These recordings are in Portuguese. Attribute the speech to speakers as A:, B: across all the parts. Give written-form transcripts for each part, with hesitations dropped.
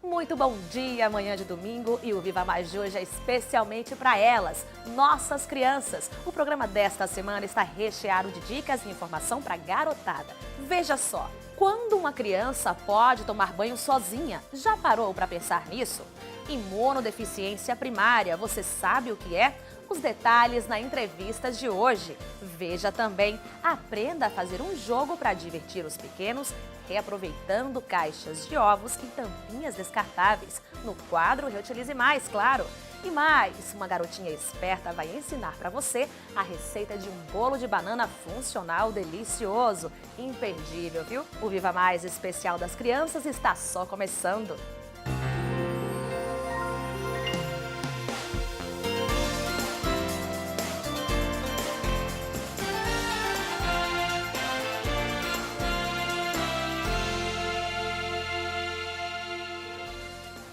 A: Muito bom dia, amanhã de domingo, e o Viva Mais de hoje é especialmente para elas, nossas crianças. O programa desta semana está recheado de dicas e informação para garotada. Veja só, quando uma criança pode tomar banho sozinha? Já parou para pensar nisso? Imunodeficiência primária, você sabe o que é? Os detalhes na entrevista de hoje. Veja também, aprenda a fazer um jogo para divertir os pequenos, reaproveitando caixas de ovos e tampinhas descartáveis. No quadro Reutilize Mais, claro. E mais, uma garotinha esperta vai ensinar para você a receita de um bolo de banana funcional delicioso. Imperdível, viu? O Viva Mais especial das crianças está só começando.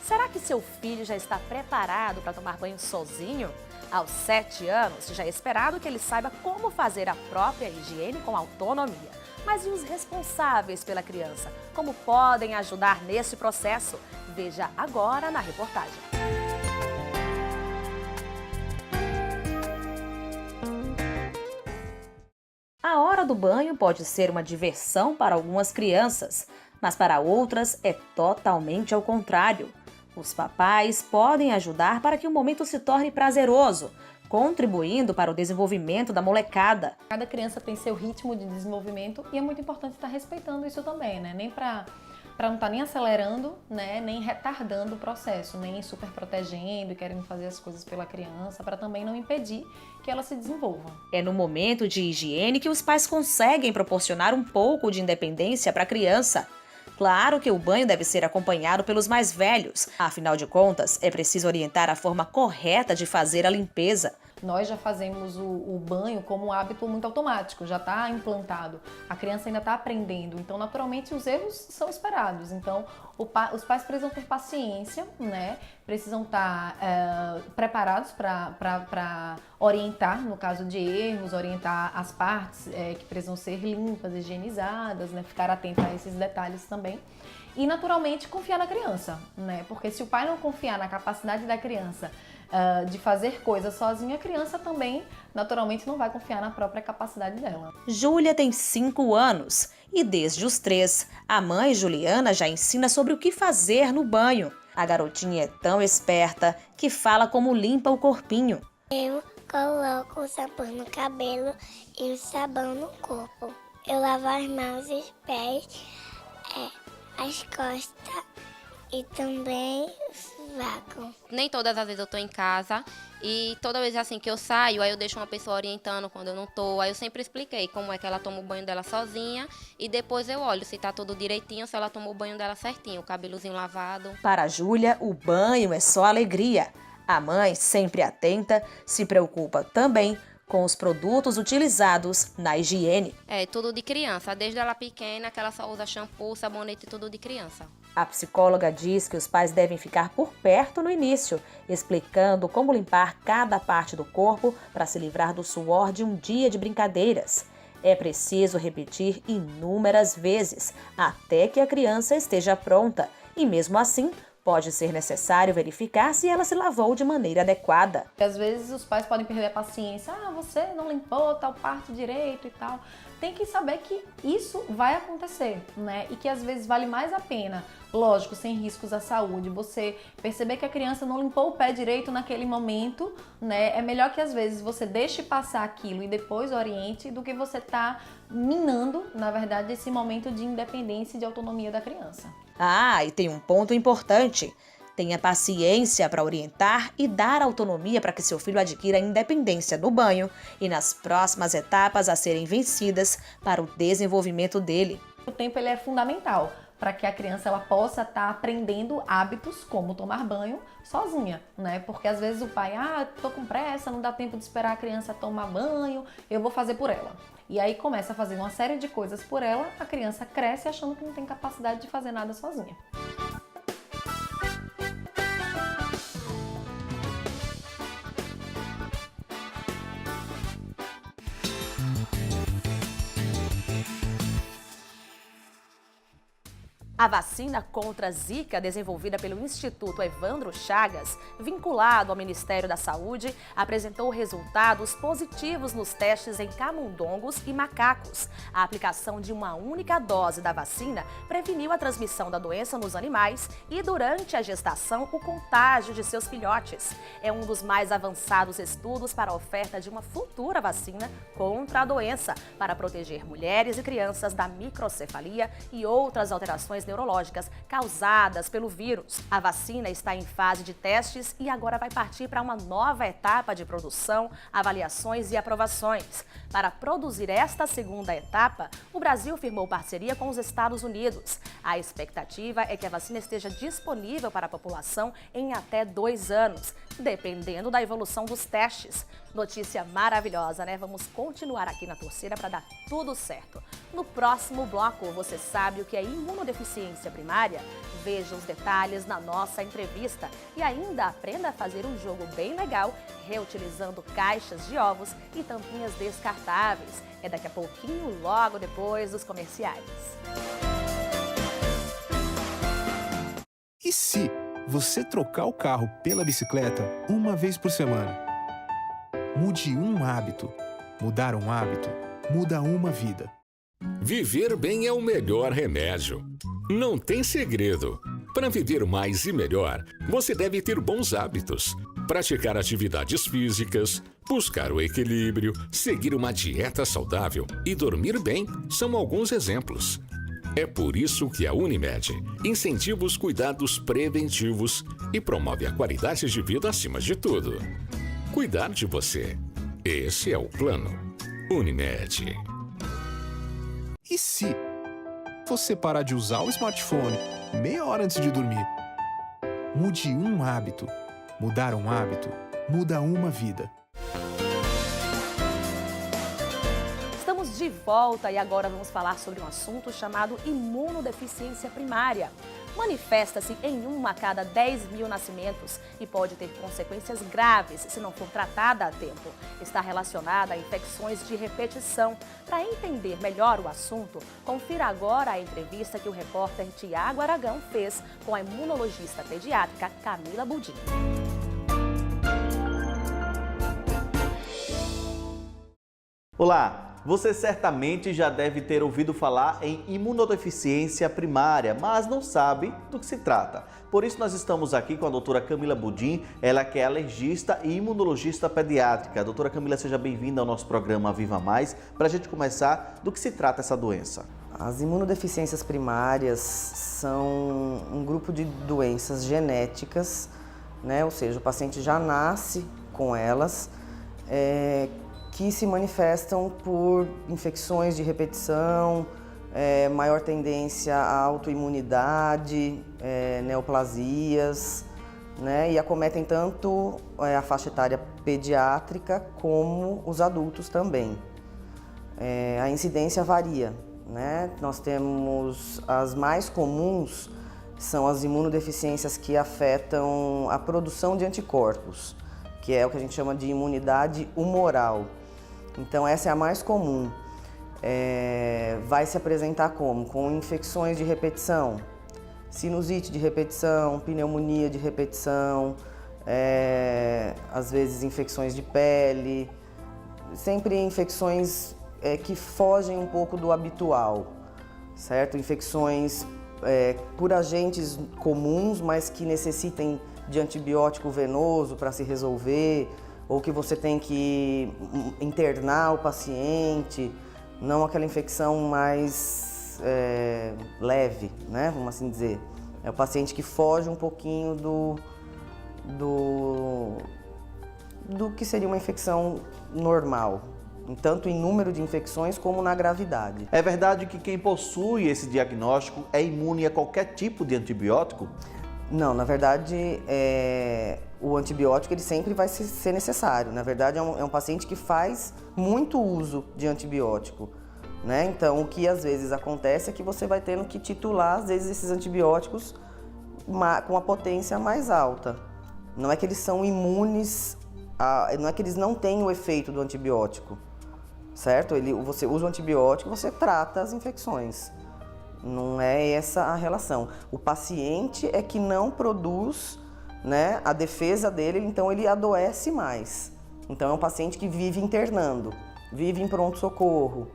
A: Será que seu filho já está preparado para tomar banho sozinho? Aos 7 anos, já é esperado que ele saiba como fazer a própria higiene com autonomia. Mas e os responsáveis pela criança? Como podem ajudar nesse processo? Veja agora na reportagem. A hora do banho pode ser uma diversão para algumas crianças, mas para outras é totalmente ao contrário. Os papais podem ajudar para que o momento se torne prazeroso, contribuindo para o desenvolvimento da molecada.
B: Cada criança tem seu ritmo de desenvolvimento e é muito importante estar respeitando isso também, né? Nem para não estar nem acelerando, né? Nem retardando o processo, nem super protegendo e querendo fazer as coisas pela criança, para também não impedir que ela se desenvolva.
A: É no momento de higiene que os pais conseguem proporcionar um pouco de independência para a criança. Claro que o banho deve ser acompanhado pelos mais velhos. Afinal de contas, é preciso orientar a forma correta de fazer a limpeza.
B: Nós já fazemos o banho como um hábito muito automático, já está implantado. A criança ainda está aprendendo, então naturalmente os erros são esperados. Então os pais precisam ter paciência, né? Precisam estar preparados para orientar, no caso de erros, orientar as partes que precisam ser limpas, higienizadas, né? Ficar atento a esses detalhes também. E naturalmente confiar na criança, né? Porque se o pai não confiar na capacidade da criança de fazer coisas sozinha, a criança também naturalmente não vai confiar na própria capacidade dela.
A: Júlia tem 5 anos e desde os 3, a mãe Juliana já ensina sobre o que fazer no banho. A garotinha é tão esperta que fala como limpa o corpinho.
C: Eu coloco o sabão no cabelo e o sabão no corpo. Eu lavo as mãos e os pés, as costas e também o sovaco.
D: Nem todas as vezes eu tô em casa e toda vez assim que eu saio, aí eu deixo uma pessoa orientando quando eu não tô. Aí eu sempre expliquei como é que ela toma o banho dela sozinha e depois eu olho se tá tudo direitinho, se ela tomou o banho dela certinho, o cabelozinho lavado.
A: Para a Júlia, o banho é só alegria. A mãe, sempre atenta, se preocupa também com os produtos utilizados na higiene.
D: É tudo de criança, desde ela pequena que ela só usa shampoo, sabonete, tudo de criança.
A: A psicóloga diz que os pais devem ficar por perto no início, explicando como limpar cada parte do corpo para se livrar do suor de um dia de brincadeiras. É preciso repetir inúmeras vezes, até que a criança esteja pronta, e mesmo assim, pode ser necessário verificar se ela se lavou de maneira adequada.
B: Às vezes os pais podem perder a paciência. Você não limpou tal parte direito e tal. Tem que saber que isso vai acontecer, né? E que às vezes vale mais a pena, lógico, sem riscos à saúde, você perceber que a criança não limpou o pé direito naquele momento, né? É melhor que às vezes você deixe passar aquilo e depois oriente do que você tá minando, na verdade, esse momento de independência e de autonomia da criança.
A: Ah, e tem um ponto importante. Tenha paciência para orientar e dar autonomia para que seu filho adquira independência no banho e nas próximas etapas a serem vencidas para o desenvolvimento dele.
B: O tempo ele é fundamental para que a criança ela possa estar aprendendo hábitos como tomar banho sozinha, né? Porque às vezes o pai, tô com pressa, não dá tempo de esperar a criança tomar banho, eu vou fazer por ela. E aí começa a fazer uma série de coisas por ela, a criança cresce achando que não tem capacidade de fazer nada sozinha.
A: A vacina contra a Zika, desenvolvida pelo Instituto Evandro Chagas, vinculado ao Ministério da Saúde, apresentou resultados positivos nos testes em camundongos e macacos. A aplicação de uma única dose da vacina preveniu a transmissão da doença nos animais e, durante a gestação, o contágio de seus filhotes. É um dos mais avançados estudos para a oferta de uma futura vacina contra a doença, para proteger mulheres e crianças da microcefalia e outras alterações neurológicas causadas pelo vírus. A vacina está em fase de testes e agora vai partir para uma nova etapa de produção, avaliações e aprovações. Para produzir esta segunda etapa, o Brasil firmou parceria com os Estados Unidos. A expectativa é que a vacina esteja disponível para a população em até 2 anos, dependendo da evolução dos testes. Notícia maravilhosa, né? Vamos continuar aqui na torcida para dar tudo certo. No próximo bloco, você sabe o que é imunodeficiência primária? Veja os detalhes na nossa entrevista e ainda aprenda a fazer um jogo bem legal, reutilizando caixas de ovos e tampinhas descartáveis. É daqui a pouquinho, logo depois dos comerciais.
E: E se você trocar o carro pela bicicleta uma vez por semana? Mude um hábito. Mudar um hábito muda uma vida.
F: Viver bem é o melhor remédio. Não tem segredo. Para viver mais e melhor, você deve ter bons hábitos. Praticar atividades físicas, buscar o equilíbrio, seguir uma dieta saudável e dormir bem são alguns exemplos. É por isso que a Unimed incentiva os cuidados preventivos e promove a qualidade de vida acima de tudo. Cuidar de você. Esse é o plano Unimed.
E: E se você parar de usar o smartphone meia hora antes de dormir? Mude um hábito. Mudar um hábito muda uma vida.
A: Estamos de volta e agora vamos falar sobre um assunto chamado imunodeficiência primária. Manifesta-se em 1 a cada 10 mil nascimentos e pode ter consequências graves se não for tratada a tempo. Está relacionada a infecções de repetição. Para entender melhor o assunto, confira agora a entrevista que o repórter Tiago Aragão fez com a imunologista pediátrica Camila Budin.
G: Olá! Você certamente já deve ter ouvido falar em imunodeficiência primária, mas não sabe do que se trata. Por isso nós estamos aqui com a doutora Camila Budin, ela que é alergista e imunologista pediátrica. Doutora Camila, seja bem-vinda ao nosso programa Viva Mais. Para a gente começar, do que se trata essa doença?
H: As imunodeficiências primárias são um grupo de doenças genéticas, né? Ou seja, o paciente já nasce com elas, que se manifestam por infecções de repetição, maior tendência à autoimunidade, neoplasias, né? E acometem tanto a faixa etária pediátrica como os adultos também. A incidência varia, né? Nós temos as mais comuns, são as imunodeficiências que afetam a produção de anticorpos, que é o que a gente chama de imunidade humoral. Então essa é a mais comum. Vai se apresentar como? Com infecções de repetição, sinusite de repetição, pneumonia de repetição, às vezes infecções de pele, sempre infecções que fogem um pouco do habitual, certo? Infecções por agentes comuns, mas que necessitem de antibiótico venoso para se resolver, ou que você tem que internar o paciente, não aquela infecção mais leve, né? Vamos assim dizer. É o paciente que foge um pouquinho do que seria uma infecção normal, tanto em número de infecções como na gravidade.
G: É verdade que quem possui esse diagnóstico é imune a qualquer tipo de antibiótico?
H: Não, na verdade, o antibiótico ele sempre vai ser necessário. Na verdade, é um paciente que faz muito uso de antibiótico, né? Então, o que às vezes acontece é que você vai tendo que titular, às vezes, esses antibióticos com a potência mais alta. Não é que eles são imunes, não é que eles não têm o efeito do antibiótico, certo? Você usa o antibiótico, você trata as infecções. Não é essa a relação. O paciente é que não produz, né, a defesa dele, então ele adoece mais. Então é um paciente que vive internando, vive em pronto-socorro,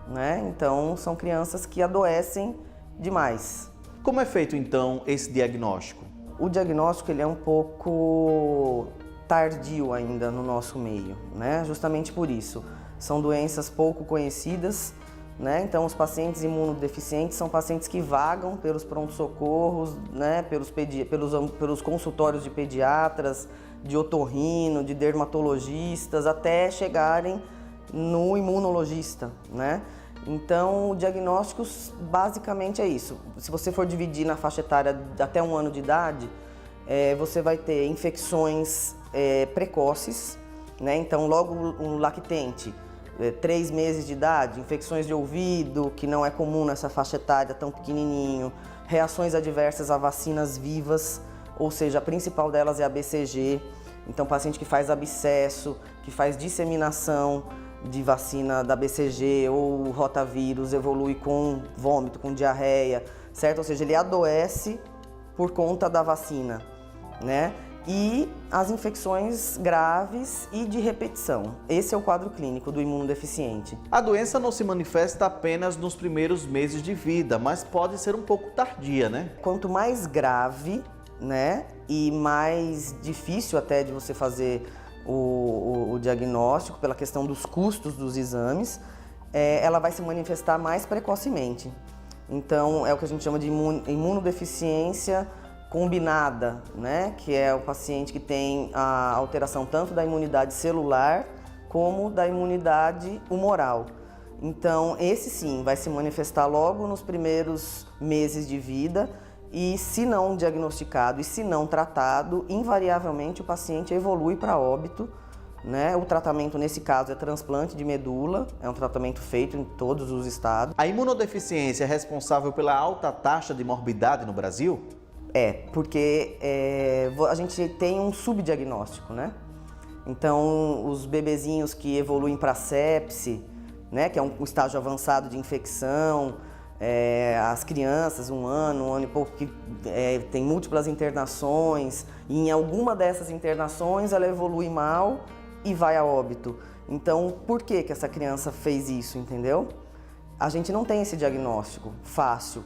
H: né? Então são crianças que adoecem demais.
G: Como é feito então esse diagnóstico?
H: O diagnóstico ele é um pouco tardio ainda no nosso meio, né? Justamente por isso. São doenças pouco conhecidas, né? Então os pacientes imunodeficientes são pacientes que vagam pelos pronto-socorros, né? pelos consultórios de pediatras, de otorrino, de dermatologistas, até chegarem no imunologista, né? Então, o diagnóstico basicamente é isso. Se você for dividir na faixa etária até 1 ano de idade, você vai ter infecções precoces, né? Então, logo um lactente, 3 meses de idade, infecções de ouvido, que não é comum nessa faixa etária tão pequenininho, reações adversas a vacinas vivas, ou seja, a principal delas é a BCG. Então, paciente que faz abscesso, que faz disseminação de vacina da BCG ou rotavírus, evolui com vômito, com diarreia, certo? Ou seja, ele adoece por conta da vacina, né? E as infecções graves e de repetição. Esse é o quadro clínico do imunodeficiente.
G: A doença não se manifesta apenas nos primeiros meses de vida, mas pode ser um pouco tardia, né?
H: Quanto mais grave, né, e mais difícil até de você fazer o diagnóstico, pela questão dos custos dos exames, ela vai se manifestar mais precocemente. Então, é o que a gente chama de imunodeficiência combinada, né? Que é o paciente que tem a alteração tanto da imunidade celular como da imunidade humoral. Então, esse sim vai se manifestar logo nos primeiros meses de vida e, se não diagnosticado e se não tratado, invariavelmente o paciente evolui para óbito, né? O tratamento nesse caso é transplante de medula, é um tratamento feito em todos os estados.
G: A imunodeficiência é responsável pela alta taxa de morbidade no Brasil?
H: Porque a gente tem um subdiagnóstico, né? Então, os bebezinhos que evoluem para sepse, né, que é um estágio avançado de infecção, as crianças, 1 ano e pouco, que tem múltiplas internações, e em alguma dessas internações ela evolui mal e vai a óbito. Então, por que que essa criança fez isso, entendeu? A gente não tem esse diagnóstico fácil,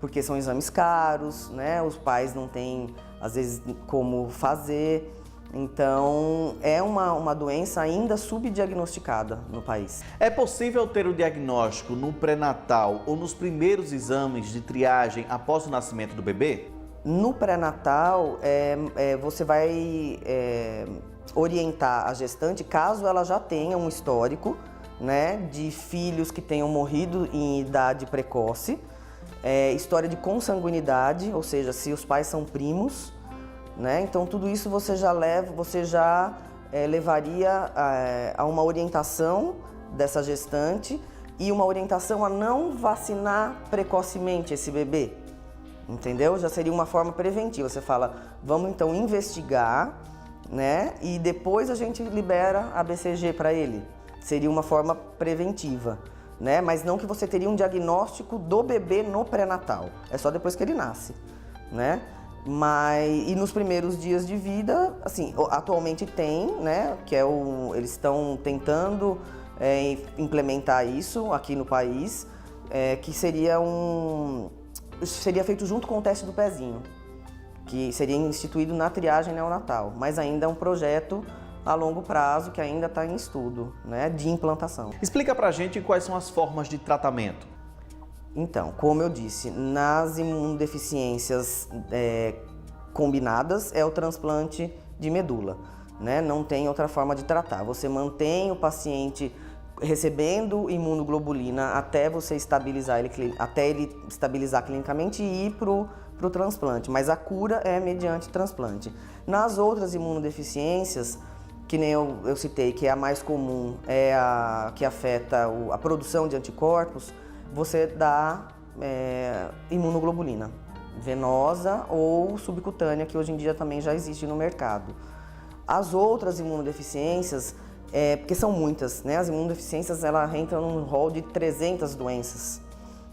H: porque são exames caros, né? Os pais não têm, às vezes, como fazer. Então, é uma doença ainda subdiagnosticada no país.
G: É possível ter o diagnóstico no pré-natal ou nos primeiros exames de triagem após o nascimento do bebê?
H: No pré-natal, você vai orientar a gestante caso ela já tenha um histórico, né, de filhos que tenham morrido em idade precoce, história de consanguinidade, ou seja, se os pais são primos, né? Então tudo isso você já levaria a uma orientação dessa gestante e uma orientação a não vacinar precocemente esse bebê, entendeu? Já seria uma forma preventiva. Você fala, vamos então investigar, né? E depois a gente libera a BCG para ele. Seria uma forma preventiva, né? Mas não que você teria um diagnóstico do bebê no pré-natal. É só depois que ele nasce, né? E nos primeiros dias de vida, assim, atualmente tem, né? Que eles estão tentando implementar isso aqui no país, que seria feito junto com o teste do pezinho, que seria instituído na triagem neonatal, mas ainda é um projeto a longo prazo que ainda está em estudo, né, de implantação.
G: Explica pra gente quais são as formas de tratamento.
H: Então, como eu disse, nas imunodeficiências combinadas é o transplante de medula, né? Não tem outra forma de tratar. Você mantém o paciente recebendo imunoglobulina até você estabilizar até ele estabilizar clinicamente e ir para o transplante, mas a cura é mediante transplante. Nas outras imunodeficiências, que nem eu citei, que é a mais comum, que afeta a produção de anticorpos, você dá imunoglobulina venosa ou subcutânea, que hoje em dia também já existe no mercado. As outras imunodeficiências, porque são muitas, né? As imunodeficiências, ela entra num rol de 300 doenças,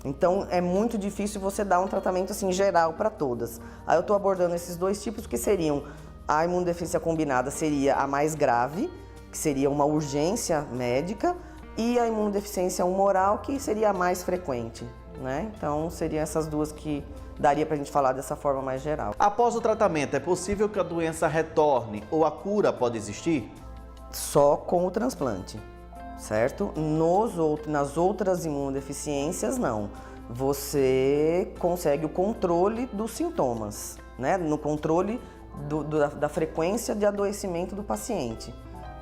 H: Então, é muito difícil você dar um tratamento assim geral para todas. Aí eu estou abordando esses dois tipos que seriam a imunodeficiência combinada seria a mais grave, que seria uma urgência médica, e a imunodeficiência humoral, que seria a mais frequente, né? Então, seriam essas duas que daria para a gente falar dessa forma mais geral.
G: Após o tratamento, é possível que a doença retorne ou a cura pode existir?
H: Só com o transplante, certo? Nas outras imunodeficiências, não. Você consegue o controle dos sintomas, né? No controle da frequência de adoecimento do paciente.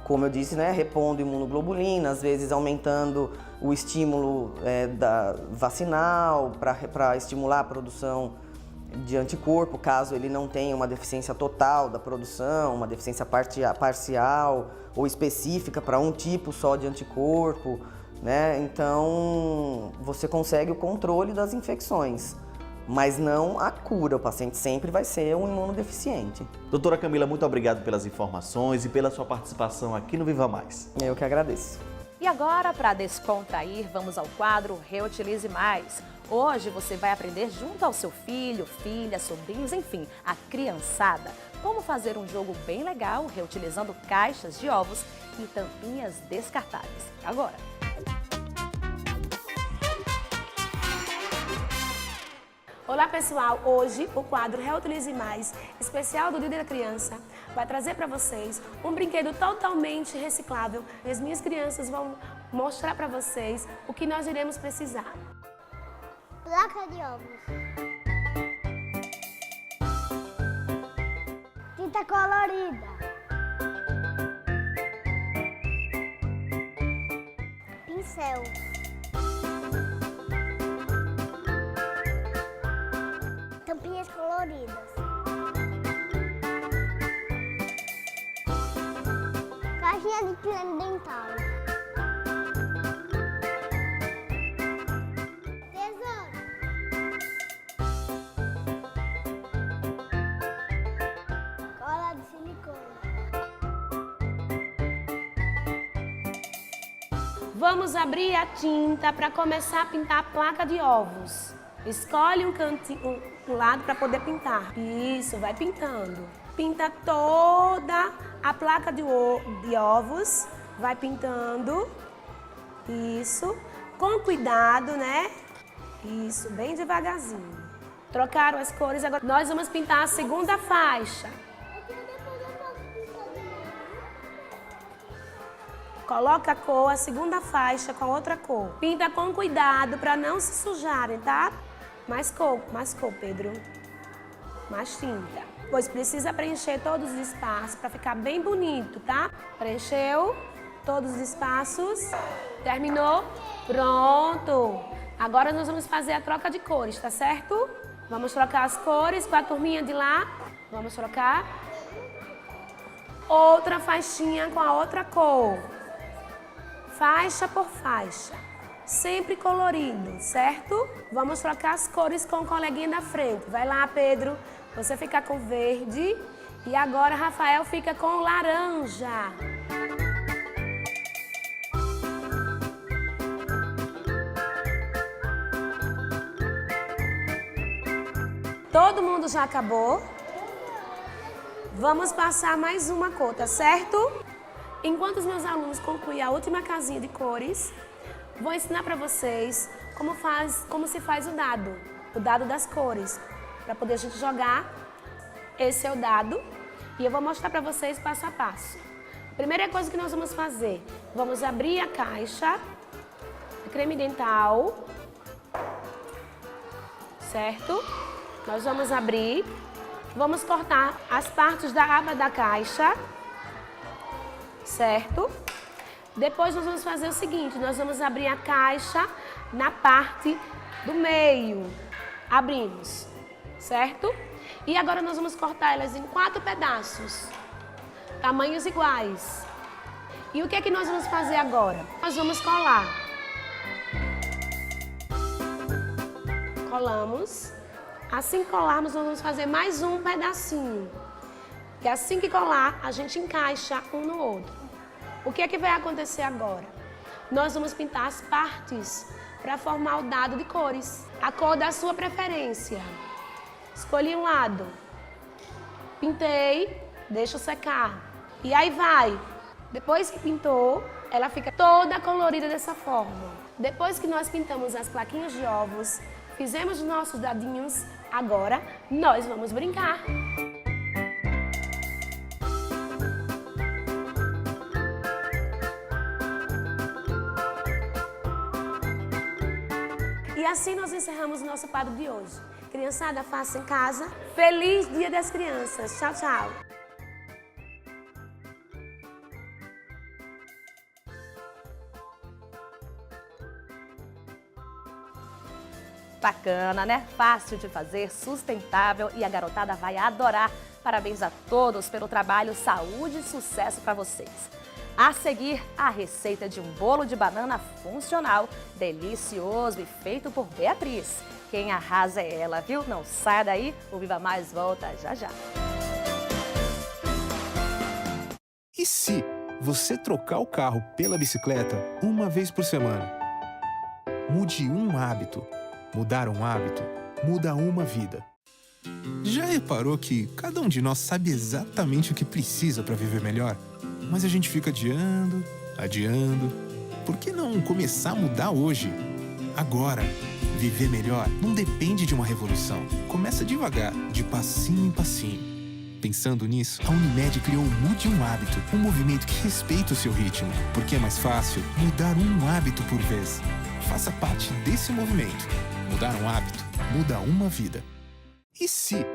H: Como eu disse, né? Repondo imunoglobulina, às vezes aumentando o estímulo vacinal para estimular a produção de anticorpo, caso ele não tenha uma deficiência total da produção, uma deficiência parcial ou específica para um tipo só de anticorpo, né? Então, você consegue o controle das infecções, mas não a cura. O paciente sempre vai ser um imunodeficiente.
G: Doutora Camila, muito obrigado pelas informações e pela sua participação aqui no Viva Mais.
H: Eu que agradeço.
A: E agora, para descontrair, vamos ao quadro Reutilize Mais. Hoje você vai aprender junto ao seu filho, filha, sobrinhos, enfim, a criançada, como fazer um jogo bem legal reutilizando caixas de ovos e tampinhas descartáveis. Agora!
I: Olá pessoal, hoje o quadro Reutilize Mais, especial do Dia da Criança, vai trazer para vocês um brinquedo totalmente reciclável e as minhas crianças vão mostrar para vocês o que nós iremos precisar.
C: Placa de ovos. Tinta colorida. Pincel. Tampinhas coloridas. Caixinha de creme dental. Tesoura. Cola de silicone.
I: Vamos abrir a tinta para começar a pintar a placa de ovos. Escolhe um lado para poder pintar. Isso, vai pintando. Pinta toda a placa de ovos. Vai pintando. Isso. Com cuidado, né? Isso, bem devagarzinho. Trocaram as cores, agora nós vamos pintar a segunda faixa. Coloca a cor, a segunda faixa com a outra cor. Pinta com cuidado para não se sujarem, tá? Mais cor, Pedro. Mais tinta. Pois precisa preencher todos os espaços para ficar bem bonito, tá? Preencheu todos os espaços. Terminou? Pronto. Agora nós vamos fazer a troca de cores, tá certo? Vamos trocar as cores com a turminha de lá. Vamos trocar. Outra faixinha com a outra cor. Faixa por faixa. Sempre colorido, certo? Vamos trocar as cores com o coleguinha da frente. Vai lá, Pedro. Você fica com verde. E agora, Rafael fica com laranja. Todo mundo já acabou? Vamos passar mais uma cor, tá certo? Enquanto os meus alunos concluem a última casinha de cores, vou ensinar para vocês como se faz o dado das cores, para poder a gente jogar. Esse é o dado e eu vou mostrar para vocês passo a passo. A primeira coisa que nós vamos fazer, vamos abrir a caixa de creme dental, certo? Nós vamos abrir, vamos cortar as partes da aba da caixa, certo? Depois nós vamos fazer o seguinte, nós vamos abrir a caixa na parte do meio. Abrimos, certo? E agora nós vamos cortar elas em 4 pedaços, tamanhos iguais. E o que é que nós vamos fazer agora? Nós vamos colar. Colamos. Assim que colarmos, nós vamos fazer mais um pedacinho. E assim que colar, a gente encaixa um no outro. O que é que vai acontecer agora? Nós vamos pintar as partes para formar o dado de cores. A cor da sua preferência. Escolhi um lado. Pintei, deixo secar. E aí vai. Depois que pintou, ela fica toda colorida dessa forma. Depois que nós pintamos as plaquinhas de ovos, fizemos os nossos dadinhos, agora nós vamos brincar. E assim nós encerramos o nosso quadro de hoje. Criançada, faça em casa. Feliz Dia das Crianças. Tchau, tchau.
A: Bacana, né? Fácil de fazer, sustentável e a garotada vai adorar. Parabéns a todos pelo trabalho, saúde e sucesso para vocês. A seguir, a receita de um bolo de banana funcional, delicioso e feito por Beatriz. Quem arrasa é ela, viu? Não saia daí, o Viva Mais volta já já.
E: E se você trocar o carro pela bicicleta uma vez por semana? Mude um hábito. Mudar um hábito muda uma vida. Já reparou que cada um de nós sabe exatamente o que precisa para viver melhor? Mas a gente fica adiando. Por que não começar a mudar hoje? Agora. Viver melhor não depende de uma revolução. Começa devagar, de passinho em passinho. Pensando nisso, a Unimed criou o Mude um Hábito, um movimento que respeita o seu ritmo, porque é mais fácil mudar um hábito por vez. Faça parte desse movimento. Mudar um hábito muda uma vida. E se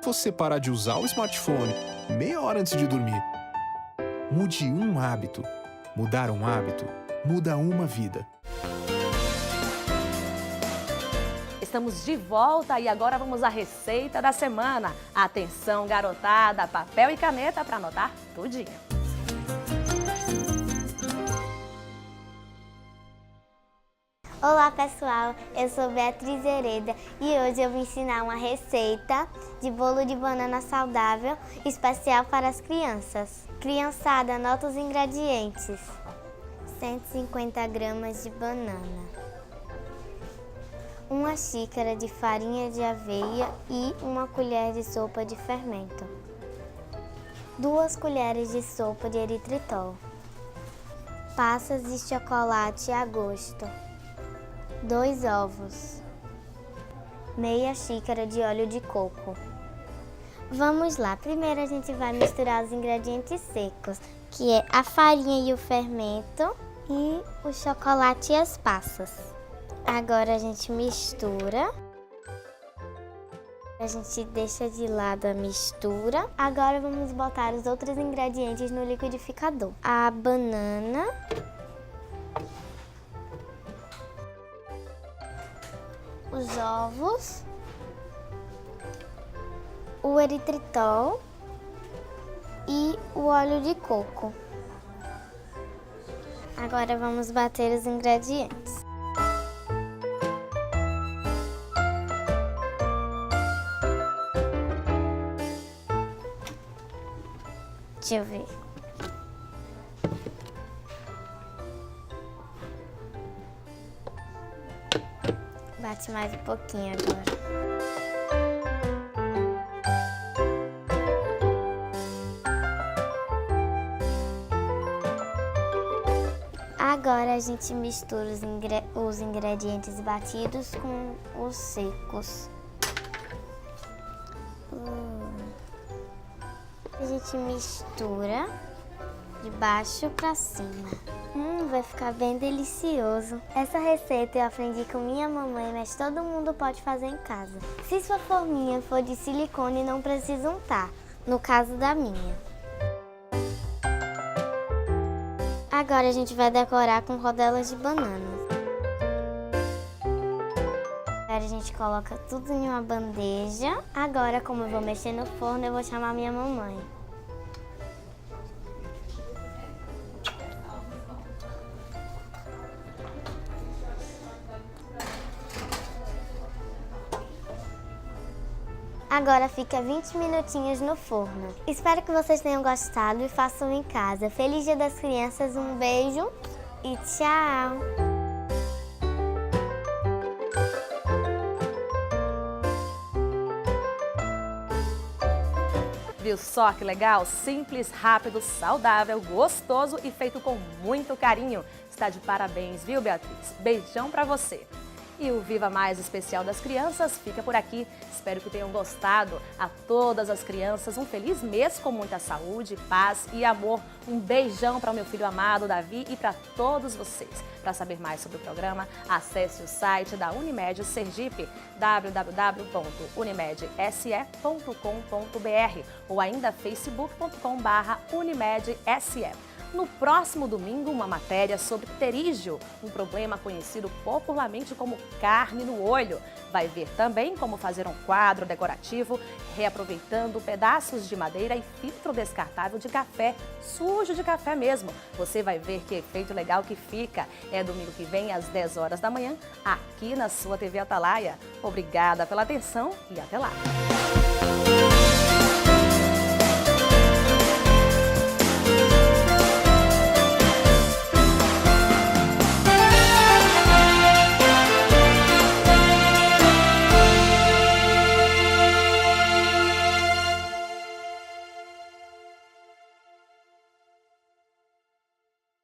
E: você parar de usar o smartphone meia hora antes de dormir? Mude um hábito. Mudar um hábito muda uma vida.
A: Estamos de volta e agora vamos à receita da semana. Atenção, garotada, papel e caneta para anotar tudinho.
C: Olá pessoal, eu sou Beatriz Hereda e hoje eu vou ensinar uma receita de bolo de banana saudável especial para as crianças. Criançada, anota os ingredientes. 150 gramas de banana. 1 xícara de farinha de aveia e 1 colher de sopa de fermento. 2 colheres de sopa de eritritol. Passas de chocolate a gosto. 2 ovos. Meia xícara de óleo de coco. Vamos lá, primeiro a gente vai misturar os ingredientes secos, que é a farinha e o fermento e o chocolate e as passas. Agora a gente mistura. A gente deixa de lado a mistura. Agora vamos botar os outros ingredientes no liquidificador. A banana. Os ovos. O eritritol. E o óleo de coco. Agora vamos bater os ingredientes. Deixa eu ver. Bate mais um pouquinho agora. Agora a gente mistura os ingredientes batidos com os secos. A gente mistura de baixo para cima. Vai ficar bem delicioso. Essa receita eu aprendi com minha mamãe, mas todo mundo pode fazer em casa. Se sua forminha for de silicone, não precisa untar, no caso da minha. Agora a gente vai decorar com rodelas de banana. Agora a gente coloca tudo em uma bandeja. Agora, como eu vou mexer no forno, eu vou chamar minha mamãe. Agora fica 20 minutinhos no forno. Espero que vocês tenham gostado e façam em casa. Feliz Dia das Crianças, um beijo e tchau!
A: Viu só que legal? Simples, rápido, saudável, gostoso e feito com muito carinho. Está de parabéns, viu, Beatriz? Beijão pra você. E o Viva Mais especial das crianças fica por aqui. Espero que tenham gostado. A todas as crianças, um feliz mês com muita saúde, paz e amor. Um beijão para o meu filho amado, Davi, e para todos vocês. Para saber mais sobre o programa, acesse o site da Unimed Sergipe, www.unimed.se.com.br ou ainda facebook.com/UnimedSE. No próximo domingo, uma matéria sobre pterígio, um problema conhecido popularmente como carne no olho. Vai ver também como fazer um quadro decorativo reaproveitando pedaços de madeira e filtro descartável de café, sujo de café mesmo. Você vai ver que efeito legal que fica. É domingo que vem, às 10 horas da manhã, aqui na sua TV Atalaia. Obrigada pela atenção e até lá!